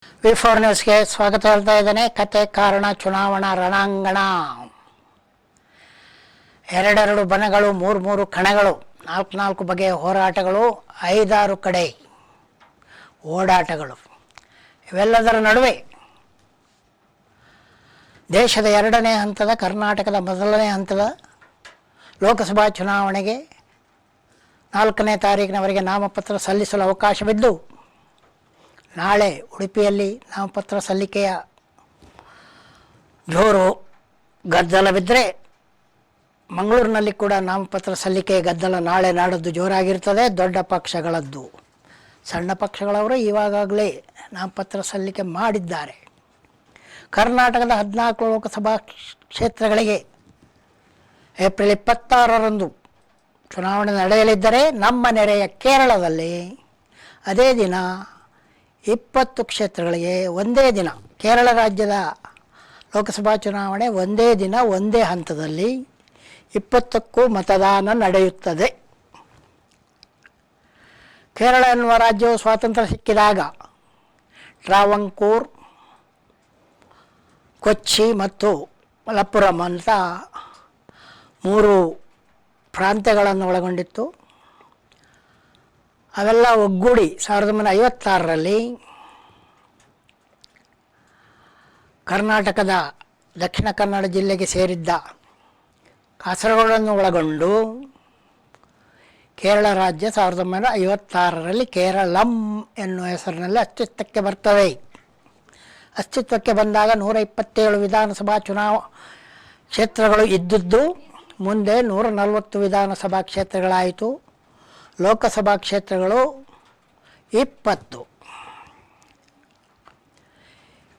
ವಿ4 ನ್ಯೂಸ್ಗೆ ಸ್ವಾಗತ ಹೇಳ್ತಾ ಇದ್ದೇನೆ. ಕತೆ ಕಾರಣ ಚುನಾವಣಾ ರಣಾಂಗಣ. ಎರಡೆರಡು ಬಣಗಳು, ಮೂರು ಕಣಗಳು, ನಾಲ್ಕು ಬಗೆಯ ಹೋರಾಟಗಳು, 5-6 ಕಡೆ ಓಡಾಟಗಳು. ಇವೆಲ್ಲದರ ನಡುವೆ ದೇಶದ 2ನೇ ಹಂತದ, ಕರ್ನಾಟಕದ 1ನೇ ಹಂತದ ಲೋಕಸಭಾ ಚುನಾವಣೆಗೆ 4ನೇ ತಾರೀಕಿನವರೆಗೆ ನಾಮಪತ್ರ ಸಲ್ಲಿಸಲು ಅವಕಾಶವಿದ್ದು, ನಾಳೆ ಉಡುಪಿಯಲ್ಲಿ ನಾಮಪತ್ರ ಸಲ್ಲಿಕೆಯ ಜೋರು ಗದ್ದಲವಿದ್ದರೆ, ಮಂಗಳೂರಿನಲ್ಲಿ ಕೂಡ ನಾಮಪತ್ರ ಸಲ್ಲಿಕೆಯ ಗದ್ದಲ ನಾಳೆ ನಾಡದ್ದು ಜೋರಾಗಿರ್ತದೆ. ದೊಡ್ಡ ಪಕ್ಷಗಳದ್ದು. ಸಣ್ಣ ಪಕ್ಷಗಳವರು ಇವಾಗಲೇ ನಾಮಪತ್ರ ಸಲ್ಲಿಕೆ ಮಾಡಿದ್ದಾರೆ. ಕರ್ನಾಟಕದ 14 ಲೋಕಸಭಾ ಕ್ಷೇತ್ರಗಳಿಗೆ ಏಪ್ರಿಲ್ 26ರಂದು ಚುನಾವಣೆ ನಡೆಯಲಿದ್ದರೆ, ನಮ್ಮ ನೆರೆಯ ಕೇರಳದಲ್ಲಿ ಅದೇ ದಿನ 20 ಕ್ಷೇತ್ರಗಳಿಗೆ ಒಂದೇ ದಿನ, ಕೇರಳ ರಾಜ್ಯದ ಲೋಕಸಭಾ ಚುನಾವಣೆ ಒಂದೇ ದಿನ ಒಂದೇ ಹಂತದಲ್ಲಿ 20ಕ್ಕೂ ಮತದಾನ ನಡೆಯುತ್ತದೆ. ಕೇರಳ ಎನ್ನುವ ರಾಜ್ಯವು ಸ್ವಾತಂತ್ರ್ಯ ಸಿಕ್ಕಿದಾಗ ಟ್ರಾವಂಕೂರ್, ಕೊಚ್ಚಿ ಮತ್ತು ಮಲಪ್ಪುರಂ ಅಂತ 3 ಪ್ರಾಂತ್ಯಗಳನ್ನು ಒಳಗೊಂಡಿತ್ತು. ಅವೆಲ್ಲ ಒಗ್ಗೂಡಿ 1956ರಲ್ಲಿ ಕರ್ನಾಟಕದ ದಕ್ಷಿಣ ಕನ್ನಡ ಜಿಲ್ಲೆಗೆ ಸೇರಿದ್ದ ಕಾಸರಗೋಡನ್ನು ಒಳಗೊಂಡು ಕೇರಳ ರಾಜ್ಯ 1956ರಲ್ಲಿ ಕೇರಳಂ ಎನ್ನುವ ಹೆಸರಿನಲ್ಲಿ ಅಸ್ತಿತ್ವಕ್ಕೆ ಬರ್ತವೆ. ಅಸ್ತಿತ್ವಕ್ಕೆ ಬಂದಾಗ 127 ವಿಧಾನಸಭಾ ಕ್ಷೇತ್ರಗಳು ಇದ್ದದ್ದು ಮುಂದೆ 140 ವಿಧಾನಸಭಾ ಕ್ಷೇತ್ರಗಳಾಯಿತು. ಲೋಕಸಭಾ ಕ್ಷೇತ್ರಗಳು 20.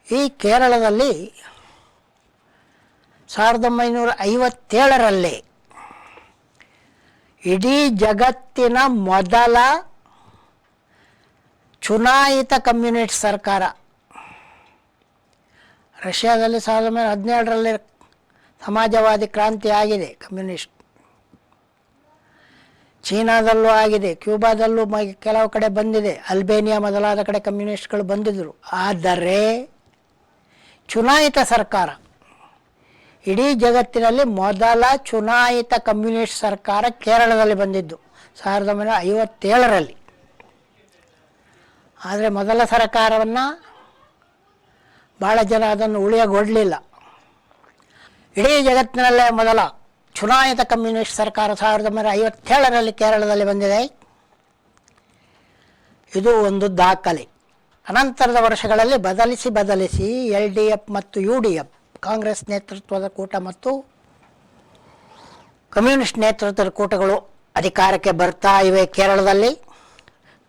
ಈ ಕೇರಳದಲ್ಲಿ 1957ರಲ್ಲಿ ಇಡೀ ಜಗತ್ತಿನ ಮೊದಲ ಚುನಾಯಿತ ಕಮ್ಯುನಿಸ್ಟ್ ಸರ್ಕಾರ. ರಷ್ಯಾದಲ್ಲಿ 1917ರಲ್ಲಿ ಸಮಾಜವಾದಿ ಕ್ರಾಂತಿ ಆಗಿದೆ, ಕಮ್ಯುನಿಸ್ಟ್. ಚೀನಾದಲ್ಲೂ ಆಗಿದೆ, ಕ್ಯೂಬಾದಲ್ಲೂ ಕೆಲವು ಕಡೆ ಬಂದಿದೆ, ಅಲ್ಬೇನಿಯಾ ಮೊದಲಾದ ಕಡೆ ಕಮ್ಯುನಿಸ್ಟ್ಗಳು ಬಂದಿದ್ದರು. ಆದರೆ ಚುನಾಯಿತ ಸರ್ಕಾರ, ಇಡೀ ಜಗತ್ತಿನಲ್ಲಿ ಮೊದಲ ಚುನಾಯಿತ ಕಮ್ಯುನಿಸ್ಟ್ ಸರ್ಕಾರ ಕೇರಳದಲ್ಲಿ ಬಂದಿದ್ದು 1957ರಲ್ಲಿ. ಆದರೆ ಮೊದಲ ಸರ್ಕಾರವನ್ನು ಭಾಳ ಜನ ಅದನ್ನು ಉಳಿಯಗೊಡಲಿಲ್ಲ. ಇಡೀ ಜಗತ್ತಿನಲ್ಲೇ ಮೊದಲ ಚುನಾಯಿತ ಕಮ್ಯುನಿಸ್ಟ್ ಸರ್ಕಾರ 1957ರಲ್ಲಿ ಕೇರಳದಲ್ಲಿ ಬಂದಿದೆ. ಇದು ಒಂದು ದಾಖಲೆ. ಅನಂತರದ ವರ್ಷಗಳಲ್ಲಿ ಬದಲಿಸಿ LDF ಮತ್ತು UDF, ಕಾಂಗ್ರೆಸ್ ನೇತೃತ್ವದ ಕೂಟ ಮತ್ತು ಕಮ್ಯುನಿಸ್ಟ್ ನೇತೃತ್ವದ ಕೂಟಗಳು ಅಧಿಕಾರಕ್ಕೆ ಬರ್ತಾ ಇವೆ ಕೇರಳದಲ್ಲಿ.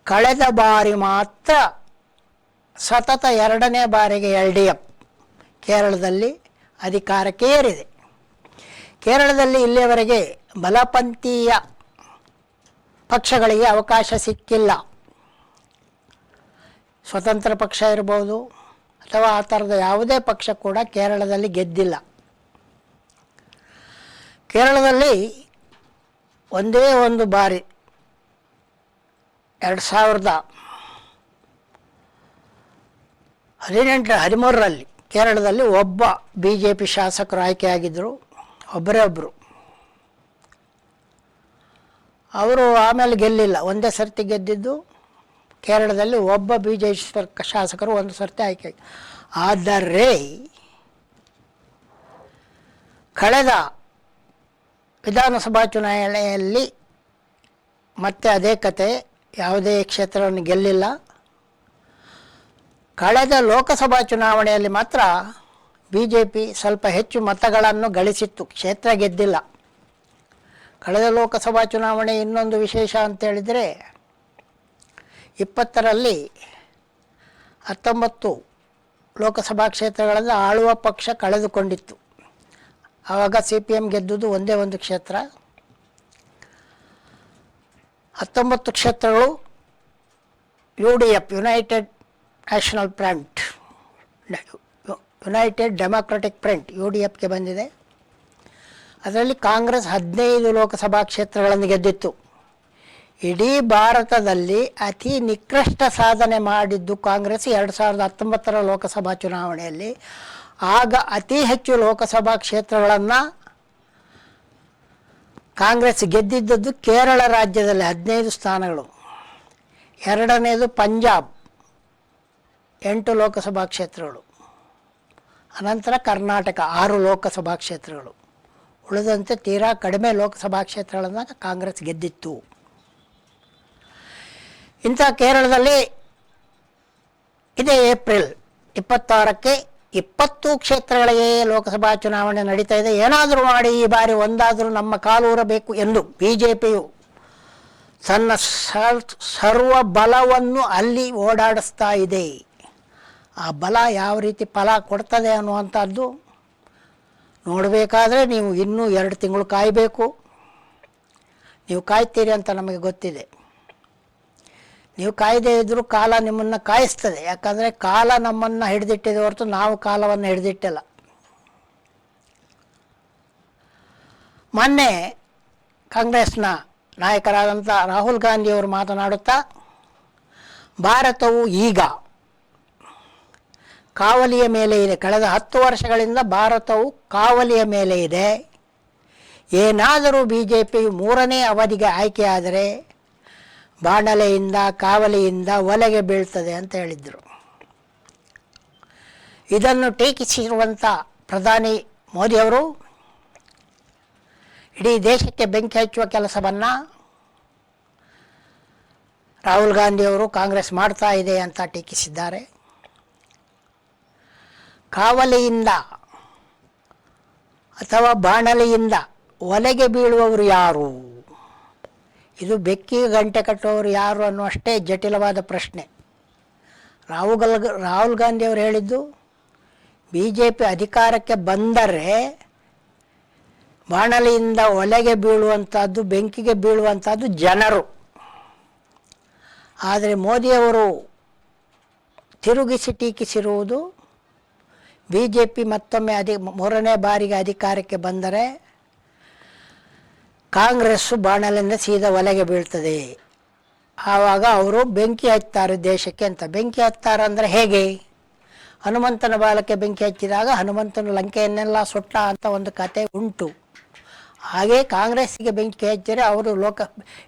ಕಳೆದ ಬಾರಿ ಮಾತ್ರ ಸತತ 2ನೇ ಬಾರಿಗೆ LDF ಕೇರಳದಲ್ಲಿ ಅಧಿಕಾರಕ್ಕೆ ಏರಿದೆ. ಕೇರಳದಲ್ಲಿ ಇಲ್ಲಿಯವರೆಗೆ ಬಲಪಂಥೀಯ ಪಕ್ಷಗಳಿಗೆ ಅವಕಾಶ ಸಿಕ್ಕಿಲ್ಲ. ಸ್ವತಂತ್ರ ಪಕ್ಷ ಇರ್ಬೋದು ಅಥವಾ ಆ ಥರದ ಯಾವುದೇ ಪಕ್ಷ ಕೂಡ ಕೇರಳದಲ್ಲಿ ಗೆದ್ದಿಲ್ಲ. ಕೇರಳದಲ್ಲಿ ಒಂದೇ ಒಂದು ಬಾರಿ 2013ರಲ್ಲಿ ಕೇರಳದಲ್ಲಿ ಒಬ್ಬ BJP ಶಾಸಕರು ಆಯ್ಕೆಯಾಗಿದ್ದರು, ಒಬ್ಬರು. ಅವರು ಆಮೇಲೆ ಗೆಲ್ಲಿಲ್ಲ. ಒಂದೇ ಸರ್ತಿ ಗೆದ್ದಿದ್ದು. ಕೇರಳದಲ್ಲಿ ಒಬ್ಬ BJP ಶಾಸಕರು ಒಂದು ಸರ್ತಿ ಆಯ್ಕೆ. ಆದರೆ ಕಳೆದ ವಿಧಾನಸಭಾ ಚುನಾವಣೆಯಲ್ಲಿ ಮತ್ತೆ ಅದೇ ಕತೆ, ಯಾವುದೇ ಕ್ಷೇತ್ರವನ್ನು ಗೆಲ್ಲಿಲ್ಲ. ಕಳೆದ ಲೋಕಸಭಾ ಚುನಾವಣೆಯಲ್ಲಿ ಮಾತ್ರ BJP ಸ್ವಲ್ಪ ಹೆಚ್ಚು ಮತಗಳನ್ನು ಗಳಿಸಿತ್ತು, ಕ್ಷೇತ್ರ ಗೆದ್ದಿಲ್ಲ. ಕಳೆದ ಲೋಕಸಭಾ ಚುನಾವಣೆ ಇನ್ನೊಂದು ವಿಶೇಷ ಅಂತೇಳಿದರೆ, 20ರಲ್ಲಿ 19 ಲೋಕಸಭಾ ಕ್ಷೇತ್ರಗಳನ್ನು ಆಳುವ ಪಕ್ಷ ಕಳೆದುಕೊಂಡಿತ್ತು. ಆವಾಗ CPM ಗೆದ್ದುದು ಒಂದೇ ಒಂದು ಕ್ಷೇತ್ರ. 19 ಕ್ಷೇತ್ರಗಳು UDF, ಯುನೈಟೆಡ್ ಡೆಮಾಕ್ರೆಟಿಕ್ ಫ್ರಂಟ್ UDFಗೆ ಬಂದಿದೆ. ಅದರಲ್ಲಿ ಕಾಂಗ್ರೆಸ್ 15 ಲೋಕಸಭಾ ಕ್ಷೇತ್ರಗಳನ್ನು ಗೆದ್ದಿತ್ತು. ಇಡೀ ಭಾರತದಲ್ಲಿ ಅತಿ ನಿಕೃಷ್ಟ ಸಾಧನೆ ಮಾಡಿದ್ದು ಕಾಂಗ್ರೆಸ್ 2019 ಲೋಕಸಭಾ ಚುನಾವಣೆಯಲ್ಲಿ. ಆಗ ಅತಿ ಹೆಚ್ಚು ಲೋಕಸಭಾ ಕ್ಷೇತ್ರಗಳನ್ನು ಕಾಂಗ್ರೆಸ್ ಗೆದ್ದಿದ್ದದ್ದು ಕೇರಳ ರಾಜ್ಯದಲ್ಲಿ 15 ಸ್ಥಾನಗಳು, ಎರಡನೇದು ಪಂಜಾಬ್ 8 ಲೋಕಸಭಾ ಕ್ಷೇತ್ರಗಳು, ಅನಂತರ ಕರ್ನಾಟಕ 6 ಲೋಕಸಭಾ ಕ್ಷೇತ್ರಗಳು. ಉಳಿದಂತೆ ತೀರಾ ಕಡಿಮೆ ಲೋಕಸಭಾ ಕ್ಷೇತ್ರಗಳನ್ನು ಕಾಂಗ್ರೆಸ್ ಗೆದ್ದಿತ್ತು. ಇಂಥ ಕೇರಳದಲ್ಲಿ ಇದೇ ಏಪ್ರಿಲ್ 26ಕ್ಕೆ 20 ಕ್ಷೇತ್ರಗಳಿಗೆ ಲೋಕಸಭಾ ಚುನಾವಣೆ ನಡೀತಾ ಇದೆ. ಏನಾದರೂ ಮಾಡಿ ಈ ಬಾರಿ ಒಂದಾದರೂ ನಮ್ಮ ಕಾಲೂರಬೇಕು ಎಂದು BJPಯು ತನ್ನ ಸರ್ವ ಬಲವನ್ನು ಅಲ್ಲಿ ಓಡಾಡಿಸ್ತಾ ಇದೆ. ಆ ಬಲ ಯಾವ ರೀತಿ ಫಲ ಕೊಡ್ತದೆ ಅನ್ನುವಂಥದ್ದು ನೋಡಬೇಕಾದ್ರೆ ನೀವು ಇನ್ನೂ 2 ತಿಂಗಳು ಕಾಯಬೇಕು. ನೀವು ಕಾಯ್ತೀರಿ ಅಂತ ನಮಗೆ ಗೊತ್ತಿದೆ. ನೀವು ಕಾಯ್ದೇ ಇದ್ದರೂ ಕಾಲ ನಿಮ್ಮನ್ನು ಕಾಯಿಸ್ತದೆ. ಯಾಕಂದರೆ ಕಾಲ ನಮ್ಮನ್ನು ಹಿಡಿದಿಟ್ಟಿದೆ ಹೊರತು ನಾವು ಕಾಲವನ್ನು ಹಿಡಿದಿಟ್ಟಿಲ್ಲ. ಮೊನ್ನೆ ಕಾಂಗ್ರೆಸ್ನ ನಾಯಕರಾದಂಥ ರಾಹುಲ್ ಗಾಂಧಿಯವರು ಮಾತನಾಡುತ್ತಾ, ಭಾರತವು ಈಗ ಕಾವಲಿಯ ಮೇಲೆ ಇದೆ. ಕಳೆದ 10 ವರ್ಷಗಳಿಂದ ಭಾರತವು ಕಾವಲಿಯ ಮೇಲೆ ಇದೆ. ಏನಾದರೂ BJPಯು 3ನೇ ಅವಧಿಗೆ ಆಯ್ಕೆಯಾದರೆ ಬಾಣಲೆಯಿಂದ ಕಾವಲಿಯಿಂದ ಒಲೆಗೆ ಬೀಳ್ತದೆ ಅಂತ ಹೇಳಿದರು. ಇದನ್ನು ಟೀಕಿಸಿರುವಂಥ ಪ್ರಧಾನಿ ಮೋದಿಯವರು ಇಡೀ ದೇಶಕ್ಕೆ ಬೆಂಕಿ ಹಚ್ಚುವ ಕೆಲಸವನ್ನು ರಾಹುಲ್ ಗಾಂಧಿಯವರು ಕಾಂಗ್ರೆಸ್ ಮಾಡ್ತಾ ಇದೆ ಅಂತ ಟೀಕಿಸಿದ್ದಾರೆ. ಕಾವಲಿಯಿಂದ ಅಥವಾ ಬಾಣಲೆಯಿಂದ ಒಲೆಗೆ ಬೀಳುವವರು ಯಾರು? ಇದು ಬೆಕ್ಕಿಗೆ ಗಂಟೆ ಕಟ್ಟುವವರು ಯಾರು ಅನ್ನುವಷ್ಟೇ ಜಟಿಲವಾದ ಪ್ರಶ್ನೆ. ರಾಹುಲ್ ಗಾಂಧಿಯವರು ಹೇಳಿದ್ದು, BJP ಅಧಿಕಾರಕ್ಕೆ ಬಂದರೆ ಬಾಣಲೆಯಿಂದ ಒಲೆಗೆ ಬೀಳುವಂಥದ್ದು, ಬೆಂಕಿಗೆ ಬೀಳುವಂಥದ್ದು ಜನರು. ಆದರೆ ಮೋದಿಯವರು ತಿರುಗಿಸಿ ಟೀಕಿಸಿರುವುದು, BJP ಮತ್ತೊಮ್ಮೆ 3ನೇ ಬಾರಿಗೆ ಅಧಿಕಾರಕ್ಕೆ ಬಂದರೆ ಕಾಂಗ್ರೆಸ್ಸು ಬಾಣಲೆಯಿಂದ ಸೀದಾ ಒಲೆಗೆ ಬೀಳ್ತದೆ. ಆವಾಗ ಅವರು ಬೆಂಕಿ ಹಚ್ತಾರೆ ದೇಶಕ್ಕೆ ಅಂತ. ಬೆಂಕಿ ಹಚ್ತಾರೆ ಅಂದರೆ ಹೇಗೆ? ಹನುಮಂತನ ಬಾಲಕ್ಕೆ ಬೆಂಕಿ ಹಚ್ಚಿದಾಗ ಹನುಮಂತನ ಲಂಕೆಯನ್ನೆಲ್ಲ ಸುಟ್ಟ ಅಂತ ಒಂದು ಕತೆ ಉಂಟು. ಹಾಗೆ ಕಾಂಗ್ರೆಸ್ಸಿಗೆ ಬೆಂಕಿ ಹಚ್ಚಿದರೆ ಅವರು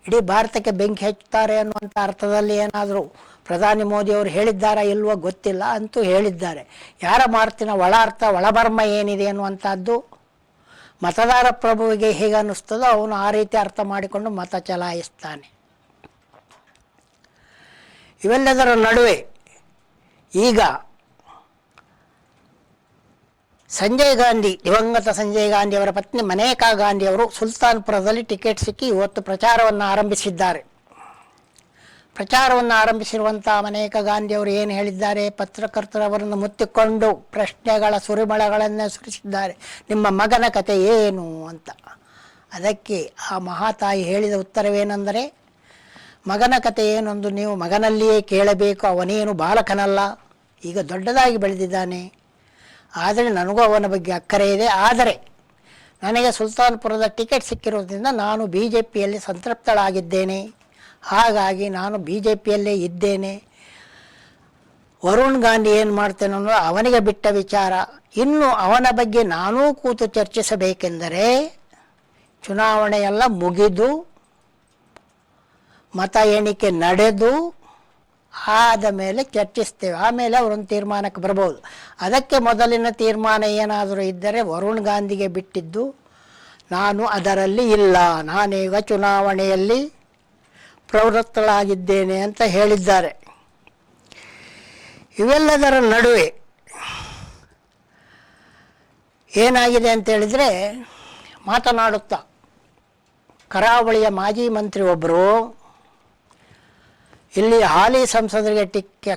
ಇಡೀ ಭಾರತಕ್ಕೆ ಬೆಂಕಿ ಹಚ್ಚುತ್ತಾರೆ ಅನ್ನುವಂಥ ಅರ್ಥದಲ್ಲಿ ಏನಾದರೂ ಪ್ರಧಾನಿ ಮೋದಿಯವರು ಹೇಳಿದ್ದಾರಾ ಇಲ್ವೋ ಗೊತ್ತಿಲ್ಲ, ಅಂತೂ ಹೇಳಿದ್ದಾರೆ. ಯಾರ ಮಾತಿನ ಒಳ ಅರ್ಥ ಒಳಬರ್ಮ ಏನಿದೆ ಅನ್ನುವಂಥದ್ದು ಮತದಾರ ಪ್ರಭುವಿಗೆ ಹೇಗೆ ಅನ್ನಿಸ್ತದೋ ಅವನು ಆ ರೀತಿ ಅರ್ಥ ಮಾಡಿಕೊಂಡು ಮತ ಚಲಾಯಿಸ್ತಾನೆ. ಇವೆಲ್ಲದರ ನಡುವೆ ಈಗ ಸಂಜಯ್ ಗಾಂಧಿ, ದಿವಂಗತ ಸಂಜಯ್ ಗಾಂಧಿ ಅವರ ಪತ್ನಿ ಮನೇಕಾ ಗಾಂಧಿ ಅವರು ಸುಲ್ತಾನ್ಪುರದಲ್ಲಿ ಟಿಕೆಟ್ ಸಿಕ್ಕಿ ಇವತ್ತು ಪ್ರಚಾರವನ್ನು ಆರಂಭಿಸಿದ್ದಾರೆ. ಪ್ರಚಾರವನ್ನು ಆರಂಭಿಸಿರುವಂಥ ಮನೇಕಾ ಗಾಂಧಿಯವರು ಏನು ಹೇಳಿದ್ದಾರೆ? ಪತ್ರಕರ್ತರವರನ್ನು ಮುತ್ತಿಕೊಂಡು ಪ್ರಶ್ನೆಗಳ ಸುರಿಮಳೆಗಳನ್ನೇ ಸುರಿಸಿದ್ದಾರೆ. ನಿಮ್ಮ ಮಗನ ಕತೆ ಏನು ಅಂತ. ಅದಕ್ಕೆ ಆ ಮಹಾತಾಯಿ ಹೇಳಿದ ಉತ್ತರವೇನೆಂದರೆ, ಮಗನ ಕತೆ ಏನೊಂದು ನೀವು ಮಗನಲ್ಲಿಯೇ ಕೇಳಬೇಕು. ಅವನೇನು ಬಾಲಕನಲ್ಲ, ಈಗ ದೊಡ್ಡದಾಗಿ ಬೆಳೆದಿದ್ದಾನೆ. ಆದರೆ ನನಗೂ ಅವನ ಬಗ್ಗೆ ಅಕ್ಕರೆ ಇದೆ. ಆದರೆ ನನಗೆ ಸುಲ್ತಾನ್ಪುರದ ಟಿಕೆಟ್ ಸಿಕ್ಕಿರೋದ್ರಿಂದ ನಾನು BJPಯಲ್ಲಿ ಸಂತೃಪ್ತಳಾಗಿದ್ದೇನೆ. ಹಾಗಾಗಿ ನಾನು BJPಯಲ್ಲೇ ಇದ್ದೇನೆ. ವರುಣ್ ಗಾಂಧಿ ಏನು ಮಾಡ್ತೇನೆ ಅನ್ನೋದು ಅವನಿಗೆ ಬಿಟ್ಟ ವಿಚಾರ. ಇನ್ನು ಅವನ ಬಗ್ಗೆ ನಾನೂ ಕೂತು ಚರ್ಚಿಸಬೇಕೆಂದರೆ ಚುನಾವಣೆಯೆಲ್ಲ ಮುಗಿದು ಮತ ಎಣಿಕೆ ನಡೆದು ಆದ ಮೇಲೆ ಚರ್ಚಿಸ್ತೇವೆ. ಆಮೇಲೆ ಅವರೊಂದು ತೀರ್ಮಾನಕ್ಕೆ ಬರ್ಬೋದು. ಅದಕ್ಕೆ ಮೊದಲಿನ ತೀರ್ಮಾನ ಏನಾದರೂ ಇದ್ದರೆ ವರುಣ್ ಗಾಂಧಿಗೆ ಬಿಟ್ಟಿದ್ದು, ನಾನು ಅದರಲ್ಲಿ ಇಲ್ಲ, ನಾನೀಗ ಚುನಾವಣೆಯಲ್ಲಿ ಪ್ರವೃತ್ತಳಾಗಿದ್ದೇನೆ ಅಂತ ಹೇಳಿದ್ದಾರೆ. ಇವೆಲ್ಲದರ ನಡುವೆ ಏನಾಗಿದೆ ಅಂತೇಳಿದರೆ, ಮಾತನಾಡುತ್ತಾ ಕರಾವಳಿಯ ಮಾಜಿ ಮಂತ್ರಿ ಒಬ್ಬರು ಇಲ್ಲಿ ಹಾಲಿ ಸಂಸದರಿಗೆ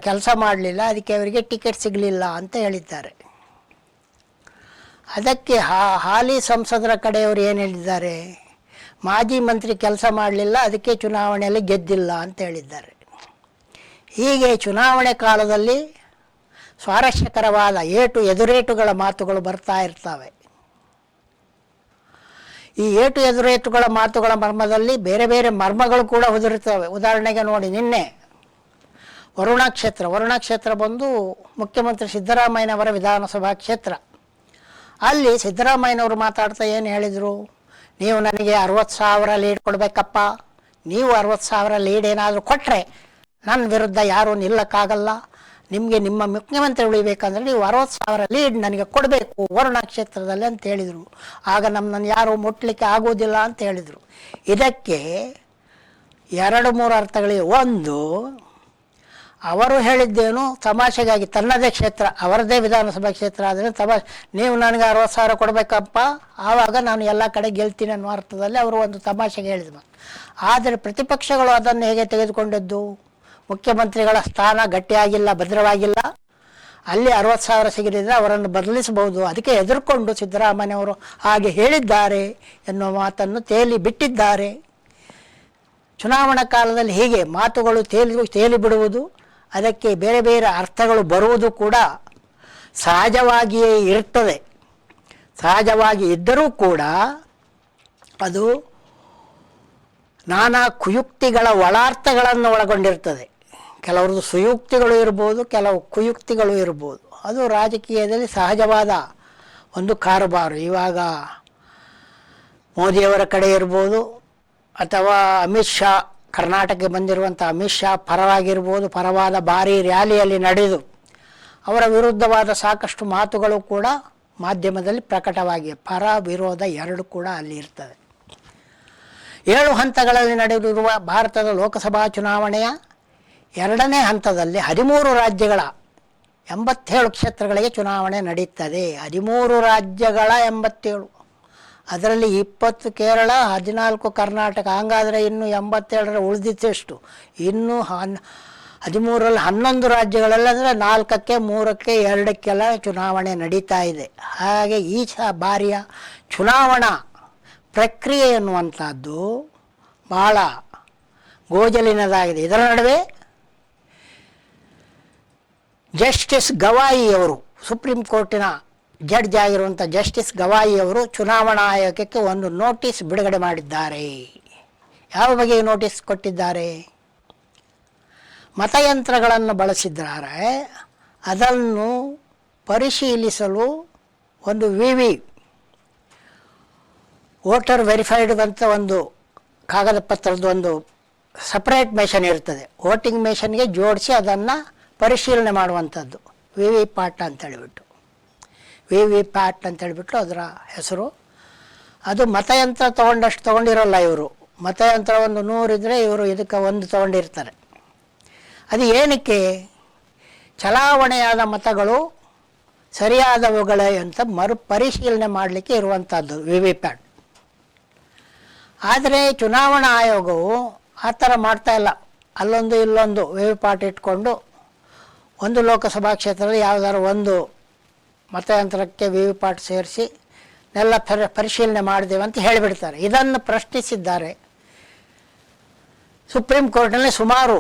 ಕೆಲಸ ಮಾಡಲಿಲ್ಲ, ಅದಕ್ಕೆ ಅವರಿಗೆ ಟಿಕೆಟ್ ಸಿಗಲಿಲ್ಲ ಅಂತ ಹೇಳಿದ್ದಾರೆ. ಅದಕ್ಕೆ ಹಾಲಿ ಸಂಸದರ ಕಡೆಯವರು ಏನು ಹೇಳಿದ್ದಾರೆ? ಮಾಜಿ ಮಂತ್ರಿ ಕೆಲಸ ಮಾಡಲಿಲ್ಲ, ಅದಕ್ಕೆ ಚುನಾವಣೆಯಲ್ಲಿ ಗೆದ್ದಿಲ್ಲ ಅಂತ ಹೇಳಿದ್ದಾರೆ. ಹೀಗೆ ಚುನಾವಣೆ ಕಾಲದಲ್ಲಿ ಸ್ವಾರಸ್ಯಕರವಾದ ಎದುರೇಟುಗಳ ಮಾತುಗಳು ಬರ್ತಾ ಇರ್ತವೆ. ಈ ಏಟು ಎದುರೇಟುಗಳ ಮಾತುಗಳ ಮರ್ಮದಲ್ಲಿ ಬೇರೆ ಬೇರೆ ಮರ್ಮಗಳು ಕೂಡ ಉದುರುತ್ತವೆ. ಉದಾಹರಣೆಗೆ ನೋಡಿ, ನಿನ್ನೆ ವರುಣಾ ಕ್ಷೇತ್ರ ಬಂದು ಮುಖ್ಯಮಂತ್ರಿ ಸಿದ್ದರಾಮಯ್ಯನವರ ವಿಧಾನಸಭಾ ಕ್ಷೇತ್ರ. ಅಲ್ಲಿ ಸಿದ್ದರಾಮಯ್ಯನವರು ಮಾತಾಡ್ತಾ ಏನು ಹೇಳಿದರು, ನೀವು ನನಗೆ 60,000 ಲೀಡ್ ಕೊಡಬೇಕಪ್ಪ, ನೀವು 60,000 ಲೀಡ್ ಏನಾದರೂ ಕೊಟ್ಟರೆ ನನ್ನ ವಿರುದ್ಧ ಯಾರೂ ನಿಲ್ಲಕ್ಕಾಗಲ್ಲ, ನಿಮಗೆ ನಿಮ್ಮ ಮುಖ್ಯಮಂತ್ರಿ ಉಳಿಬೇಕಂದ್ರೆ ನೀವು 60,000 ಲೀಡ್ ನನಗೆ ಕೊಡಬೇಕು ವರುಣಾ ಕ್ಷೇತ್ರದಲ್ಲಿ ಅಂತ ಹೇಳಿದರು. ಆಗ ನಮ್ಮನ್ನು ಯಾರೂ ಮುಟ್ಲಿಕ್ಕೆ ಆಗೋದಿಲ್ಲ ಅಂತ ಹೇಳಿದರು. ಇದಕ್ಕೆ 2-3 ಅರ್ಥಗಳಿವೆ. ಒಂದು, ಅವರು ಹೇಳಿದ್ದೇನು ತಮಾಷೆಗಾಗಿ, ತನ್ನದೇ ಕ್ಷೇತ್ರ, ಅವರದೇ ವಿಧಾನಸಭಾ ಕ್ಷೇತ್ರ ಆದರೆ ನೀವು ನನಗೆ 60,000 ಕೊಡಬೇಕಪ್ಪ, ಆವಾಗ ನಾನು ಎಲ್ಲ ಕಡೆ ಗೆಲ್ತೀನಿ ಅನ್ನೋ ಅರ್ಥದಲ್ಲಿ ಅವರು ಒಂದು ತಮಾಷೆಗೆ ಹೇಳಿದ್ರು. ಆದರೆ ಪ್ರತಿಪಕ್ಷಗಳು ಅದನ್ನು ಹೇಗೆ ತೆಗೆದುಕೊಂಡದ್ದು, ಮುಖ್ಯಮಂತ್ರಿಗಳ ಸ್ಥಾನ ಗಟ್ಟಿಯಾಗಿಲ್ಲ, ಭದ್ರವಾಗಿಲ್ಲ, ಅಲ್ಲಿ 60,000 ಸಿಗದಿದ್ದರೆ ಅವರನ್ನು ಬದಲಿಸಬಹುದು, ಅದಕ್ಕೆ ಎದುರ್ಕೊಂಡು ಸಿದ್ದರಾಮಯ್ಯವರು ಹಾಗೆ ಹೇಳಿದ್ದಾರೆ ಎನ್ನುವ ಮಾತನ್ನು ತೇಲಿ ಬಿಟ್ಟಿದ್ದಾರೆ. ಚುನಾವಣಾ ಕಾಲದಲ್ಲಿ ಹೀಗೆ ಮಾತುಗಳು ತೇಲಿ ಬಿಡುವುದು, ಅದಕ್ಕೆ ಬೇರೆ ಬೇರೆ ಅರ್ಥಗಳು ಬರುವುದು ಕೂಡ ಸಹಜವಾಗಿಯೇ ಇರ್ತದೆ. ಸಹಜವಾಗಿ ಇದ್ದರೂ ಕೂಡ ಅದು ನಾನಾ ಕುಯುಕ್ತಿಗಳ ಒಳಾರ್ಥಗಳನ್ನು ಒಳಗೊಂಡಿರ್ತದೆ. ಕೆಲವ್ರದ್ದು ಸುಯುಕ್ತಿಗಳು ಇರ್ಬೋದು, ಕೆಲವು ಕುಯುಕ್ತಿಗಳು ಇರ್ಬೋದು. ಅದು ರಾಜಕೀಯದಲ್ಲಿ ಸಹಜವಾದ ಒಂದು ಕಾರುಬಾರು. ಇವಾಗ ಮೋದಿಯವರ ಕಡೆ ಇರ್ಬೋದು, ಅಥವಾ ಅಮಿತ್ ಶಾ, ಕರ್ನಾಟಕಕ್ಕೆ ಬಂದಿರುವಂಥ ಅಮಿತ್ ಶಾ ಪರವಾಗಿರ್ಬೋದು, ಪರವಾದ ಭಾರೀ ರ್ಯಾಲಿಯಲ್ಲಿ ನಡೆದು ಅವರ ವಿರುದ್ಧವಾದ ಸಾಕಷ್ಟು ಮಾತುಗಳು ಕೂಡ ಮಾಧ್ಯಮದಲ್ಲಿ ಪ್ರಕಟವಾಗಿವೆ. ಪರ ವಿರೋಧ ಎರಡು ಕೂಡ ಅಲ್ಲಿ ಇರ್ತದೆ. 7 ಹಂತಗಳಲ್ಲಿ ನಡೆದಿರುವ ಭಾರತದ ಲೋಕಸಭಾ ಚುನಾವಣೆಯ 2ನೇ ಹಂತದಲ್ಲಿ 13 ರಾಜ್ಯಗಳ 87 ಕ್ಷೇತ್ರಗಳಿಗೆ ಚುನಾವಣೆ ನಡೆಯುತ್ತದೆ. 13 ರಾಜ್ಯಗಳ 87, ಅದರಲ್ಲಿ 20 ಕೇರಳ, 14 ಕರ್ನಾಟಕ. ಹಂಗಾದರೆ ಇನ್ನು 87 ಉಳಿದಿತ್ತೆಷ್ಟು? ಇನ್ನು 13ರಲ್ಲಿ 11 ರಾಜ್ಯಗಳಲ್ಲಿ, ಅಂದರೆ 4ಕ್ಕೆ 3ಕ್ಕೆ 2ಕ್ಕೆಲ್ಲ ಚುನಾವಣೆ ನಡೀತಾ ಇದೆ. ಹಾಗೆ ಈ ಬಾರಿಯ ಚುನಾವಣಾ ಪ್ರಕ್ರಿಯೆ ಎನ್ನುವಂಥದ್ದು ಭಾಳ ಗೋಜಲಿನದಾಗಿದೆ. ಇದರ ನಡುವೆ ಜಸ್ಟಿಸ್ ಗವಾಯಿಯವರು, ಸುಪ್ರೀಂ ಕೋರ್ಟಿನ ಜಡ್ಜ್ ಆಗಿರುವಂಥ ಜಸ್ಟಿಸ್ ಗವಾಯಿಯವರು ಚುನಾವಣಾ ಆಯೋಗಕ್ಕೆ ಒಂದು ನೋಟಿಸ್ ಬಿಡುಗಡೆ ಮಾಡಿದ್ದಾರೆ. ಯಾವ ಬಗೆಯ ನೋಟಿಸ್ ಕೊಟ್ಟಿದ್ದಾರೆ? ಮತಯಂತ್ರಗಳನ್ನು ಬಳಸಿದ್ದಾರೆ, ಅದನ್ನು ಪರಿಶೀಲಿಸಲು ಒಂದು ವೋಟರ್ ವೆರಿಫೈಡ್ ಅಂತ ಒಂದು ಕಾಗದ ಪತ್ರದ ಒಂದು ಸಪ್ರೇಟ್ ಮೆಷಿನ್ ಇರ್ತದೆ. ವೋಟಿಂಗ್ ಮೆಷಿನ್ಗೆ ಜೋಡಿಸಿ ಅದನ್ನು ಪರಿಶೀಲನೆ ಮಾಡುವಂಥದ್ದು ವಿ ಪ್ಯಾಟ್ ಅಂತೇಳಿಬಿಟ್ಟು, ಅದರ ಹೆಸರು. ಅದು ಮತಯಂತ್ರ ತೊಗೊಂಡಷ್ಟು ತೊಗೊಂಡಿರೋಲ್ಲ ಇವರು. ಮತಯಂತ್ರ ಒಂದು 100 ಇದ್ದರೆ ಇವರು ಇದಕ್ಕೆ 1 ತೊಗೊಂಡಿರ್ತಾರೆ. ಅದು ಏನಕ್ಕೆ? ಚಲಾವಣೆಯಾದ ಮತಗಳು ಸರಿಯಾದವುಗಳೇ ಅಂತ ಪರಿಶೀಲನೆ ಮಾಡಲಿಕ್ಕೆ ಇರುವಂಥದ್ದು ವಿ ಪ್ಯಾಟ್. ಆದರೆ ಚುನಾವಣಾ ಆಯೋಗವು ಆ ಥರ ಮಾಡ್ತಾಯಿಲ್ಲ. ಅಲ್ಲೊಂದು ಇಲ್ಲೊಂದು ವಿ ಪ್ಯಾಟ್ ಇಟ್ಕೊಂಡು ಒಂದು ಲೋಕಸಭಾ ಕ್ಷೇತ್ರದಲ್ಲಿ ಯಾವುದಾದ್ರು ಒಂದು ಮತಯಂತ್ರಕ್ಕೆ ವಿ ಪ್ಯಾಟ್ ಸೇರಿಸಿ ಎಲ್ಲ ಪರಿಶೀಲನೆ ಮಾಡಿದ್ದೇವೆ ಅಂತ ಹೇಳಿಬಿಡ್ತಾರೆ. ಇದನ್ನು ಪ್ರಶ್ನಿಸಿದ್ದಾರೆ ಸುಪ್ರೀಂ ಕೋರ್ಟ್ನಲ್ಲಿ. ಸುಮಾರು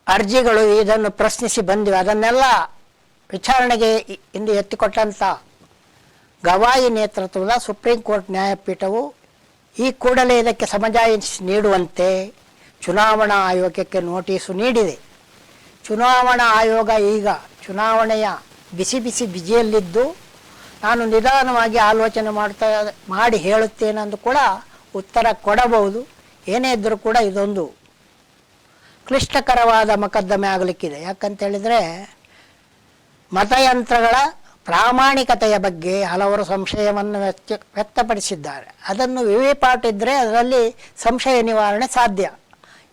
ಅರ್ಜಿಗಳು ಇದನ್ನು ಪ್ರಶ್ನಿಸಿ ಬಂದಿವೆ. ಅದನ್ನೆಲ್ಲ ವಿಚಾರಣೆಗೆ ಇಂದು ಎತ್ತಿಕೊಟ್ಟಂಥ ಗವಾಯಿ ನೇತೃತ್ವದ ಸುಪ್ರೀಂ ಕೋರ್ಟ್ ನ್ಯಾಯಪೀಠವು ಈ ಕೂಡಲೇ ಇದಕ್ಕೆ ಸಮಜಾಯಿಷಿ ನೀಡುವಂತೆ ಚುನಾವಣಾ ಆಯೋಗಕ್ಕೆ ನೋಟಿಸು ನೀಡಿದೆ. ಚುನಾವಣಾ ಆಯೋಗ ಈಗ ಚುನಾವಣೆಯ ಬಿಸಿಯಲ್ಲಿದ್ದು ನಾನು ನಿಧಾನವಾಗಿ ಆಲೋಚನೆ ಮಾಡಿ ಹೇಳುತ್ತೇನೆಂದು ಕೂಡ ಉತ್ತರ ಕೊಡಬಹುದು. ಏನೇ ಇದ್ದರೂ ಕೂಡ ಇದೊಂದು ಕ್ಲಿಷ್ಟಕರವಾದ ಮೊಕದ್ದಮೆ ಆಗಲಿಕ್ಕಿದೆ. ಯಾಕಂತೇಳಿದರೆ ಮತಯಂತ್ರಗಳ ಪ್ರಾಮಾಣಿಕತೆಯ ಬಗ್ಗೆ ಹಲವರು ಸಂಶಯವನ್ನು ವ್ಯಕ್ತಪಡಿಸಿದ್ದಾರೆ. ಅದನ್ನು ವಿ ಪ್ಯಾಟ್ ಇದ್ದರೆ ಅದರಲ್ಲಿ ಸಂಶಯ ನಿವಾರಣೆ ಸಾಧ್ಯ.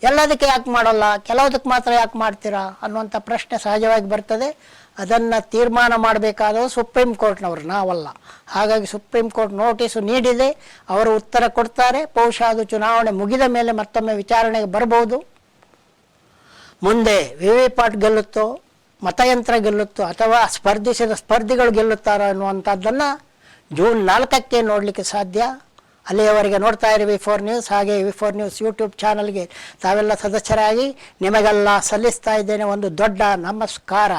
ಎಲ್ಲದಕ್ಕೆ ಯಾಕೆ ಮಾಡಲ್ಲ, ಕೆಲವುದಕ್ಕೆ ಮಾತ್ರ ಯಾಕೆ ಮಾಡ್ತೀರಾ ಅನ್ನುವಂಥ ಪ್ರಶ್ನೆ ಸಹಜವಾಗಿ ಬರ್ತದೆ. ಅದನ್ನು ತೀರ್ಮಾನ ಮಾಡಬೇಕಾದವರು ಸುಪ್ರೀಂ ಕೋರ್ಟ್ನವರು, ನಾವಲ್ಲ. ಹಾಗಾಗಿ ಸುಪ್ರೀಂ ಕೋರ್ಟ್ ನೋಟಿಸು ನೀಡಿದೆ, ಅವರು ಉತ್ತರ ಕೊಡ್ತಾರೆ. ಬಹುಶಃ ಅದು ಚುನಾವಣೆ ಮುಗಿದ ಮೇಲೆ ಮತ್ತೊಮ್ಮೆ ವಿಚಾರಣೆಗೆ ಬರ್ಬೋದು. ಮುಂದೆ ವಿ ಪ್ಯಾಟ್ ಗೆಲ್ಲುತ್ತೋ, ಮತಯಂತ್ರ ಗೆಲ್ಲುತ್ತೋ, ಅಥವಾ ಸ್ಪರ್ಧಿಸಿದ ಸ್ಪರ್ಧಿಗಳು ಗೆಲ್ಲುತ್ತಾರೋ ಅನ್ನುವಂಥದ್ದನ್ನು ಜೂನ್ 4ಕ್ಕೆ ನೋಡಲಿಕ್ಕೆ ಸಾಧ್ಯ. ಅಲ್ಲಿಯವರೆಗೆ ನೋಡ್ತಾ ಇರಿ ವಿ4 ನ್ಯೂಸ್. ಹಾಗೆ ವಿ4 ನ್ಯೂಸ್ ಯೂಟ್ಯೂಬ್ ಚಾನಲ್ಗೆ ತಾವೆಲ್ಲ ಸದಸ್ಯರಾಗಿ ನಿಮಗೆಲ್ಲ ಸಲ್ಲಿಸ್ತಾ ಇದ್ದೇನೆ ಒಂದು ದೊಡ್ಡ ನಮಸ್ಕಾರ.